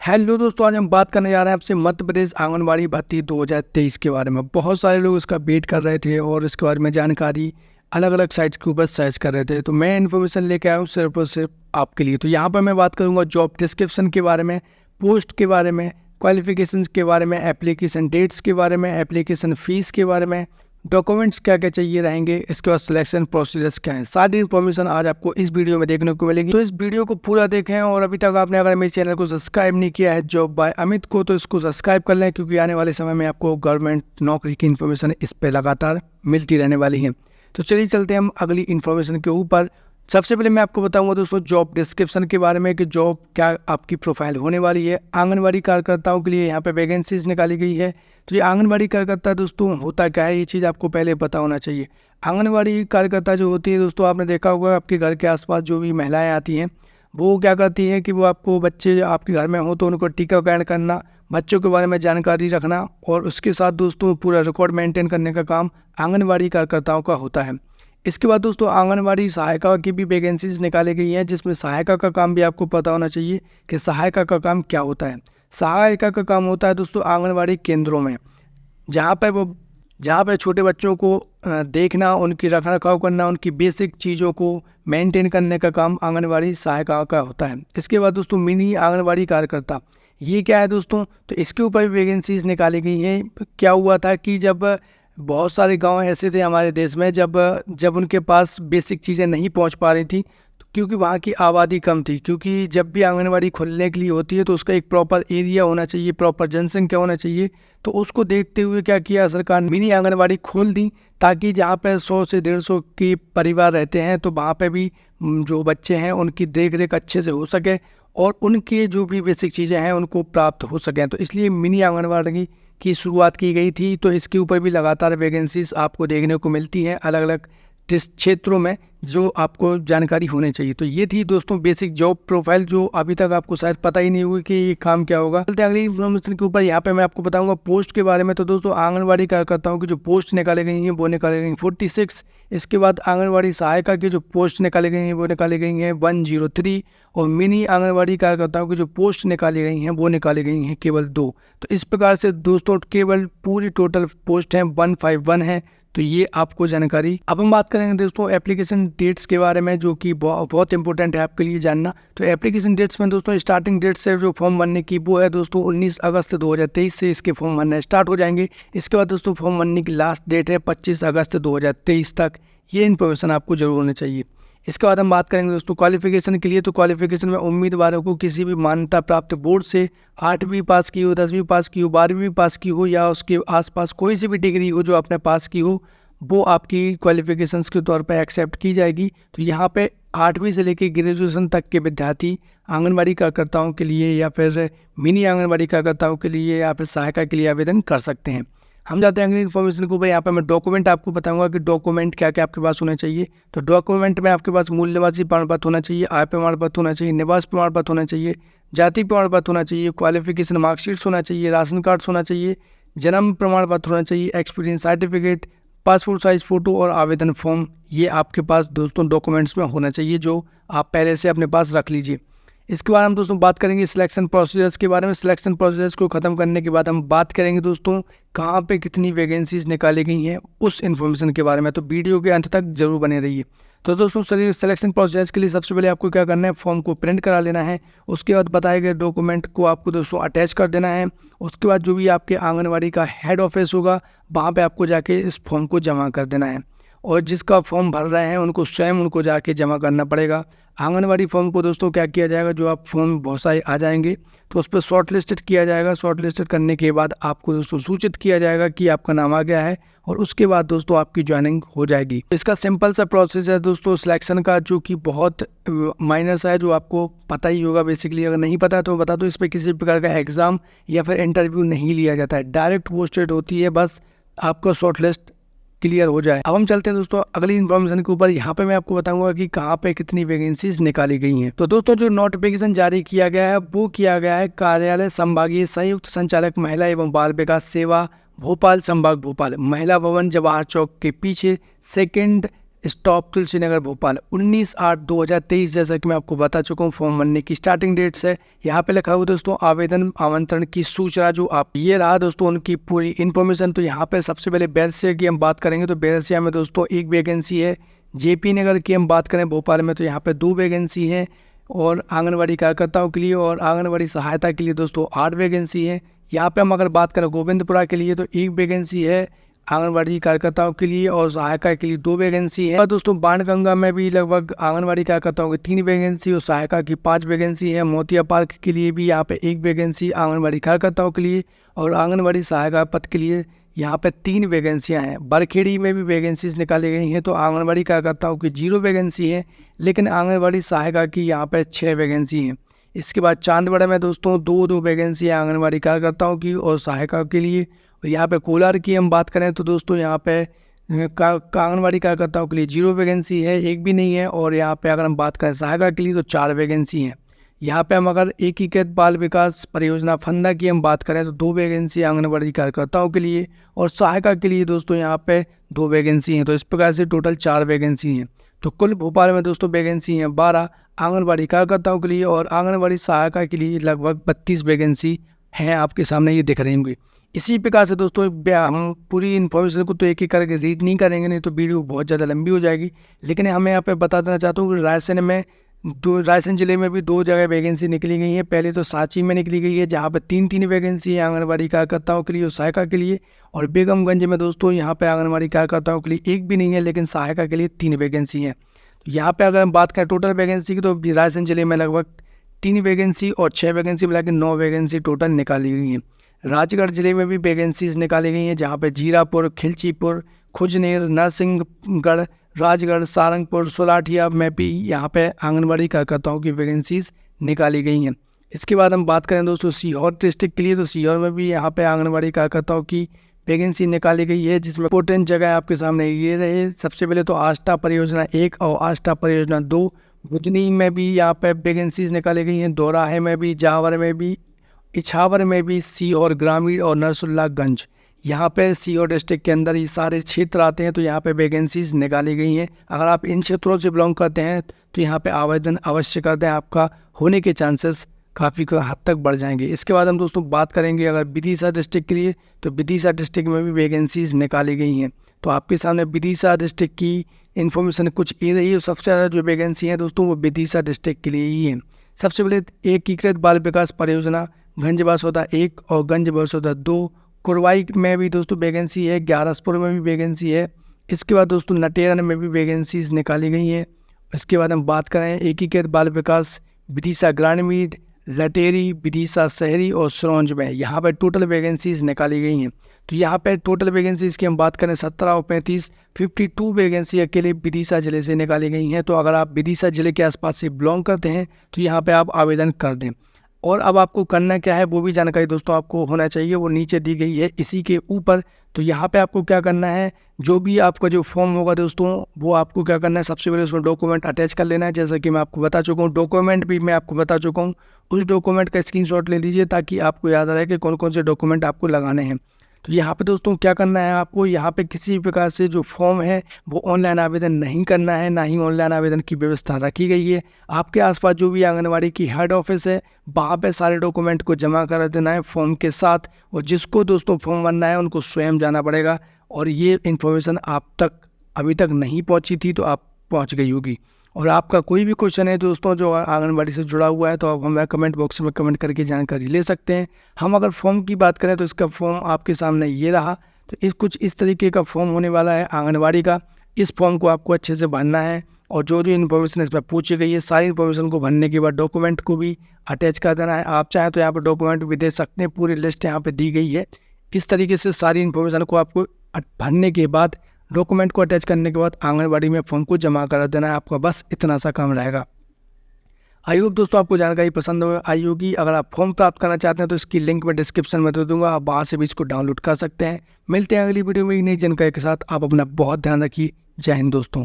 Hello दोस्तों, आज हम बात करने जा रहे हैं आपसे मध्य प्रदेश आंगनबाड़ी भर्ती 2023 के बारे में। बहुत सारे लोग इसका वेट कर रहे थे और इसके बारे में जानकारी अलग अलग साइट्स के ऊपर सर्च कर रहे थे। तो मैं इन्फॉर्मेशन लेके आया हूँ सिर्फ और सिर्फ आपके लिए। तो यहाँ पर मैं बात करूँगा जॉब डिस्क्रिप्शन के बारे में, पोस्ट के बारे में, क्वालिफिकेशंस के बारे में, एप्लीकेशन डेट्स के बारे में, एप्लीकेशन फ़ीस के बारे में, डॉक्यूमेंट्स क्या क्या चाहिए रहेंगे, इसके बाद सिलेक्शन प्रोसीजर्स क्या है। सारी इन्फॉर्मेशन आज आपको इस वीडियो में देखने को मिलेगी। तो इस वीडियो को पूरा देखें और अभी तक आपने अगर मेरे चैनल को सब्सक्राइब नहीं किया है जॉब बाय अमित को, तो इसको सब्सक्राइब कर लें, क्योंकि आने वाले समय में आपको गवर्नमेंट नौकरी की इन्फॉर्मेशन इस पर लगातार मिलती रहने वाली है। तो चलिए चलते हैं हम अगली इन्फॉर्मेशन के ऊपर। सबसे पहले मैं आपको बताऊंगा दोस्तों जॉब डिस्क्रिप्शन के बारे में कि जॉब क्या आपकी प्रोफाइल होने वाली है। आंगनबाड़ी कार्यकर्ताओं के लिए यहाँ पे वैकेंसीज निकाली गई है। तो ये आंगनबाड़ी कार्यकर्ता दोस्तों होता क्या है, ये चीज़ आपको पहले पता होना चाहिए। आंगनबाड़ी कार्यकर्ता जो होती है दोस्तों, आपने देखा होगा आपके घर के आसपास जो भी महिलाएं आती हैं वो क्या करती हैं कि वो आपको बच्चे आपके घर में हो तो उनको टीकाकरण करना, बच्चों के बारे में जानकारी रखना और उसके साथ दोस्तों पूरा रिकॉर्ड मेंटेन करने का काम आंगनबाड़ी कार्यकर्ताओं का होता है। इसके बाद दोस्तों आंगनबाड़ी सहायिका की भी वैकेंसीज निकाली गई हैं, जिसमें सहायिका का काम भी आपको पता होना चाहिए कि सहायिका का काम क्या होता है। सहायिका का काम होता है दोस्तों आंगनबाड़ी केंद्रों में, जहाँ पे छोटे बच्चों को देखना, उनकी रख रखाव करना, उनकी बेसिक चीज़ों को मेंटेन करने का काम आंगनबाड़ी सहायिका का होता है। इसके बाद दोस्तों मिनी आंगनबाड़ी कार्यकर्ता, ये क्या है दोस्तों, तो इसके ऊपर भी वैकेंसीज निकाली गई हैं। क्या हुआ था कि जब बहुत सारे गांव ऐसे थे हमारे देश में जब उनके पास बेसिक चीज़ें नहीं पहुंच पा रही थी, तो क्योंकि वहाँ की आबादी कम थी, क्योंकि जब भी आंगनबाड़ी खुलने के लिए होती है तो उसका एक प्रॉपर एरिया होना चाहिए, प्रॉपर जनसंख्या होना चाहिए। तो उसको देखते हुए क्या किया सरकार, मिनी आंगनबाड़ी खोल दी, ताकि जहाँ पे 100 से 150 के परिवार रहते हैं तो वहाँ पे भी जो बच्चे हैं उनकी देख रेख अच्छे से हो सके और उनके जो भी बेसिक चीज़ें हैं उनको प्राप्त हो सकें। तो इसलिए मिनी आंगनबाड़ी की शुरुआत की गई थी। तो इसके ऊपर भी लगातार वैकेंसीज आपको देखने को मिलती हैं अलग अलग क्षेत्रों में, जो आपको जानकारी होनी चाहिए। तो ये थी दोस्तों बेसिक जॉब प्रोफाइल, जो अभी तक आपको शायद पता ही नहीं होगी कि ये काम क्या होगा। चलते हैं अगली इन्फॉर्मेशन के ऊपर। यहाँ पे मैं आपको बताऊंगा पोस्ट के बारे में। तो दोस्तों आंगनबाड़ी कार्यकर्ताओं की जो पोस्ट निकाली गई हैं वो निकाली गई 46। इसके बाद आंगनबाड़ी सहायिका की जो पोस्ट निकाली गई हैं वो निकाली गई हैं 103 और मिनी आंगनबाड़ी कार्यकर्ताओं की जो पोस्ट निकाली गई हैं वो निकाली गई हैं केवल 2। तो इस प्रकार से दोस्तों केवल पूरी टोटल पोस्ट हैं 151 है। तो ये आपको जानकारी। अब हम बात करेंगे दोस्तों एप्लीकेशन डेट्स के बारे में, जो कि बहुत इंपॉर्टेंट है आपके लिए जानना। तो एप्लीकेशन डेट्स में दोस्तों स्टार्टिंग डेट से जो फॉर्म भरने की वो है दोस्तों 19 अगस्त 2023 से इसके फॉर्म भरना स्टार्ट हो जाएंगे। इसके बाद दोस्तों फॉर्म भरने की लास्ट डेट है 25 अगस्त 2023 तक। ये इन्फॉर्मेशन आपको जरूर होनी चाहिए। इसके बाद हम बात करेंगे दोस्तों क्वालिफिकेशन के लिए। तो क्वालिफिकेशन में उम्मीदवारों को किसी भी मान्यता प्राप्त बोर्ड से 8वीं पास की हो, 10वीं पास की हो, 12वीं पास की हो या उसके आसपास कोई सी भी डिग्री हो जो आपने पास की हो, वो आपकी क्वालिफिकेशंस के तौर पे एक्सेप्ट की जाएगी। तो यहाँ पे 8वीं से लेकर ग्रेजुएशन तक के विद्यार्थी आंगनबाड़ी कार्यकर्ताओं के लिए या फिर मिनी आंगनबाड़ी कार्यकर्ताओं के लिए या फिर सहायिका के लिए आवेदन कर सकते हैं। हम जाते हैं अगली इन्फॉर्मेशन को। भाई यहाँ पे मैं डॉक्यूमेंट आपको बताऊंगा कि डॉक्यूमेंट क्या क्या आपके पास होने चाहिए। तो डॉक्यूमेंट में आपके पास मूल निवासी प्रमाण पत्र होना चाहिए, आय प्रमाण पत्र होना चाहिए, निवास प्रमाण पत्र होना चाहिए, जाति प्रमाण पत्र होना चाहिए, क्वालिफिकेशन मार्कशीट्स होना चाहिए, राशन कार्ड्स होना चाहिए, जन्म प्रमाण पत्र होना चाहिए, experience certificate, passport size photo और आवेदन फॉर्म। ये आपके पास दोस्तों डॉक्यूमेंट्स में होना चाहिए, जो आप पहले से अपने पास रख लीजिए। इसके बाद हम दोस्तों बात करेंगे सिलेक्शन प्रोसीजर्स के बारे में। सिलेक्शन प्रोसीजर्स को ख़त्म करने के बाद हम बात करेंगे दोस्तों कहाँ पे कितनी वैकेंसीज निकाली गई हैं उस इन्फॉर्मेशन के बारे में। तो वीडियो के अंत तक जरूर बने रहिए। तो दोस्तों सिलेक्शन प्रोसेस के लिए सबसे पहले आपको क्या करना है, फॉर्म को प्रिंट करा लेना है। उसके बाद बताए गए डॉक्यूमेंट को आपको दोस्तों अटैच कर देना है। उसके बाद जो भी आपके आंगनबाड़ी का हेड ऑफिस होगा वहाँ पे आपको जाके इस फॉर्म को जमा कर देना है। और जिसका फॉर्म भर रहे हैं उनको स्वयं उनको जाके जमा करना पड़ेगा। आंगनबाड़ी फॉर्म को दोस्तों क्या किया जाएगा, जो आप फॉर्म बहुत सारे आ जाएंगे तो उस पर शॉर्ट लिस्टेड किया जाएगा। शॉर्ट लिस्टेड करने के बाद आपको दोस्तों सूचित किया जाएगा कि आपका नाम आ गया है और उसके बाद दोस्तों आपकी ज्वाइनिंग हो जाएगी। इसका सिंपल सा प्रोसेस है दोस्तों सिलेक्शन का, जो कि बहुत माइनर सा है, जो आपको पता ही होगा बेसिकली। अगर नहीं पता है तो बता दो, इस पर किसी प्रकार का एग्जाम या फिर इंटरव्यू नहीं लिया जाता है, डायरेक्ट पोस्टेड होती है, बस आपका शॉर्ट लिस्ट क्लियर हो जाए। अब हम चलते हैं दोस्तों अगली इन्फॉर्मेशन के ऊपर। यहाँ पे मैं आपको बताऊंगा कि कहाँ पे कितनी वैकेंसीज निकाली गई हैं। तो दोस्तों जो नोटिफिकेशन जारी किया गया है वो किया गया है कार्यालय संभागीय संयुक्त संचालक महिला एवं बाल विकास सेवा भोपाल संभाग भोपाल, महिला भवन जवाहर चौक के पीछे सेकंड स्टॉप तुलसीनगर भोपाल 19/8/2023। जैसा कि मैं आपको बता चुका हूँ फॉर्म भरने की स्टार्टिंग डेट्स है। यहाँ पे लिखा हुआ दोस्तों आवेदन आमंत्रण की सूचना जो आप ये रहा दोस्तों उनकी पूरी इन्फॉर्मेशन। तो यहाँ पे सबसे पहले बैरसिया की हम बात करेंगे तो बैरसिया में दोस्तों 1 वैकेंसी है। जेपी नगर की हम बात करें भोपाल में तो यहाँ पे 2 वैकेंसी हैं और आंगनबाड़ी कार्यकर्ताओं के लिए और आंगनबाड़ी सहायता के लिए दोस्तों 8 वैकेंसी है। यहाँ पे हम अगर बात करें गोविंदपुरा के लिए तो 1 वैकेंसी है आंगनबाड़ी कार्यकर्ताओं के लिए और सहायिका के लिए 2 वैकेंसी है। और दोस्तों बाणगंगा में भी लगभग आंगनबाड़ी कार्यकर्ताओं की 3 वैकेंसी और सहायिका की 5 वैकेंसी है। मोतिया पार्क के लिए भी यहाँ पे 1 वैकेंसी आंगनबाड़ी कार्यकर्ताओं के लिए और आंगनबाड़ी सहायिका पद के लिए यहाँ पे 3 वैकेंसियाँ हैं। बरखेड़ी में भी वैकेंसीज निकाली गई हैं तो आंगनबाड़ी कार्यकर्ताओं की 0 वैकेंसी है लेकिन आंगनबाड़ी सहायिका की यहाँ पे 6 वैकेंसी हैं। इसके बाद चांदवड़ा में दोस्तों 2 वैकेंसी है आंगनबाड़ी कार्यकर्ताओं की और सहायिका के लिए। और यहाँ पे कोलार की हम बात करें तो दोस्तों यहाँ पे आंगनबाड़ी कार्यकर्ताओं के लिए 0 वैकेंसी है, 1 भी नहीं है। और यहाँ पे अगर हम बात करें सहायिका के लिए तो 4 वैकेंसी हैं। यहाँ पे हम अगर एकीकृत बाल विकास परियोजना फंदा की हम बात करें तो 2 वैकेंसी आंगनबाड़ी कार्यकर्ताओं के लिए और सहायिका के लिए दोस्तों यहाँ पे 2 वैकेंसी हैं। तो इस प्रकार से टोटल 4 वैकेंसी हैं। तो कुल भोपाल में दोस्तों वैकेंसी हैं 12 आंगनबाड़ी कार्यकर्ताओं के लिए और आंगनबाड़ी सहायिका के लिए लगभग 32 वैकेंसी हैं। आपके सामने ये दिख रही होंगी। इसी प्रकार से दोस्तों हम पूरी इन्फॉर्मेशन को तो एक एक करके रीड नहीं करेंगे, नहीं तो वीडियो बहुत ज़्यादा लंबी हो जाएगी। लेकिन हमें यहाँ पे बता देना चाहता हूँ कि रायसेन ज़िले में भी 2 जगह वैकेंसी निकली गई है। पहले तो सांची में निकली गई है जहाँ पे 3 वैकेंसी है आंगनबाड़ी कार्यकर्ताओं के लिए और सहायिका के लिए। और बेगमगंज में दोस्तों यहाँ पे आंगनबाड़ी कार्यकर्ताओं के लिए 1 भी नहीं है लेकिन सहायिका के लिए 3 वैकेंसी हैं। तो यहाँ पे अगर हम बात करें टोटल वैकेंसी की तो रायसेन ज़िले में लगभग 3 वैकेंसी और 6 वैकेंसी मिला के 9 वैकेंसी टोटल निकाली गई हैं। राजगढ़ जिले में भी वैकेंसीज निकाली गई हैं जहाँ पे जीरापुर, खिलचीपुर, खुजनेर, नरसिंहगढ़, राजगढ़, सारंगपुर, सोलाठिया में भी यहाँ पे आंगनबाड़ी कार्यकर्ताओं की वैकेंसीज निकाली गई हैं। इसके बाद हम बात करें दोस्तों सीहोर डिस्ट्रिक्ट के लिए तो सीहोर में भी यहाँ पे आंगनबाड़ी कार्यकर्ताओं की वैकेंसी निकाली गई है जिसमें इंपॉर्टेंट जगह आपके सामने ये रहे। सबसे पहले तो आस्था परियोजना 1 और आस्था परियोजना 2। बुधनी में भी यहाँ पे वैकेंसीज निकाली गई हैं। दोराहे में भी, जावर में भी, इछावर में भी, सीहोर ग्रामीण और नरसुल्लागंज यहाँ पे सीहोर डिस्ट्रिक्ट के अंदर ये सारे क्षेत्र आते हैं तो यहाँ पे वैकेंसीज निकाली गई हैं। अगर आप इन क्षेत्रों से बिलोंग करते हैं तो यहाँ पे आवेदन अवश्य कर दें, आपका होने के चांसेस काफ़ी हद तक बढ़ जाएंगे। इसके बाद हम दोस्तों बात करेंगे अगर विदिशा डिस्ट्रिक्ट के लिए तो विदिशा डिस्ट्रिक्ट में भी वैकेंसीज निकाली गई हैं। तो आपके सामने विदिशा डिस्ट्रिक्ट की इन्फॉर्मेशन कुछ ये रही है। सबसे ज़्यादा जो वैकेंसी हैं दोस्तों वो विदिशा डिस्ट्रिक्ट के लिए ही है। सबसे पहले एकीकृत बाल विकास परियोजना गंज बसौदा 1 और गंज बसौदा 2। कुरवाई में भी दोस्तों वैकेंसी है। ग्यारसपुर में भी वैकेंसी है। इसके बाद दोस्तों नटेरन में भी वैकेंसीज निकाली गई हैं। इसके बाद हम बात करें एकीकृत बाल विकास विदिशा ग्रामीण, लटेरी, विदिशा शहरी और सिरोंज में यहाँ पर टोटल वैकेंसीज निकाली गई हैं। तो यहाँ पे टोटल वैकेंसीज की हम बात करें 17 और 35 52 वैकेंसी अकेले विदिशा ज़िले से निकाली गई हैं। तो अगर आप विदिशा ज़िले के आसपास से बिलोंग करते हैं तो यहाँ पे आप आवेदन कर दें। और अब आपको करना क्या है वो भी जानकारी दोस्तों आपको होना चाहिए, वो नीचे दी गई है इसी के ऊपर। तो यहाँ पे आपको क्या करना है, जो भी आपका जो फॉर्म होगा दोस्तों वो आपको क्या करना है, सबसे पहले उसमें डॉक्यूमेंट अटैच कर लेना है। जैसा कि मैं आपको बता चुका हूँ, डॉक्यूमेंट भी मैं आपको बता चुका हूँ। उस डॉक्यूमेंट का स्क्रीनशॉट ले लीजिए ताकि आपको याद रहे कि कौन कौन से डॉक्यूमेंट आपको लगाने हैं। तो यहाँ पे दोस्तों क्या करना है, आपको यहाँ पे किसी प्रकार से जो फॉर्म है वो ऑनलाइन आवेदन नहीं करना है, ना ही ऑनलाइन आवेदन की व्यवस्था रखी गई है। आपके आसपास जो भी आंगनबाड़ी की हेड ऑफिस है वहाँ पे सारे डॉक्यूमेंट को जमा कर देना है फॉर्म के साथ। और जिसको दोस्तों फॉर्म भरना है उनको स्वयं जाना पड़ेगा। और ये इन्फॉर्मेशन आप तक अभी तक नहीं पहुँची थी तो आप पहुँच गई होगी। और आपका कोई भी क्वेश्चन है दोस्तों जो आंगनबाड़ी से जुड़ा हुआ है तो आप हमें कमेंट बॉक्स में कमेंट करके जानकारी ले सकते हैं। हम अगर फॉर्म की बात करें तो इसका फॉर्म आपके सामने ये रहा। तो कुछ इस तरीके का फॉर्म होने वाला है आंगनबाड़ी का। इस फॉर्म को आपको अच्छे से भरना है और जो जो इन्फॉर्मेशन इसमें पूछी गई है सारी इन्फॉर्मेशन को भरने के बाद डॉक्यूमेंट को भी अटैच कर देना है। आप चाहें तो यहाँ पर डॉक्यूमेंट भी दे सकते हैं, पूरी लिस्ट यहाँ पर दी गई है। इस तरीके से सारी इन्फॉर्मेशन को आपको भरने के बाद डॉक्यूमेंट को अटैच करने के बाद आंगनबाड़ी में फॉर्म को जमा कर देना है। आपका बस इतना सा काम रहेगा। आई होप दोस्तों आपको जानकारी पसंद आई होगी। अगर आप फॉर्म प्राप्त करना चाहते हैं तो इसकी लिंक मैं डिस्क्रिप्शन में दे दूंगा, आप वहाँ से भी इसको डाउनलोड कर सकते हैं। मिलते हैं अगली वीडियो में नई जानकारी के साथ। आप अपना बहुत ध्यान रखिए। जय हिंद दोस्तों।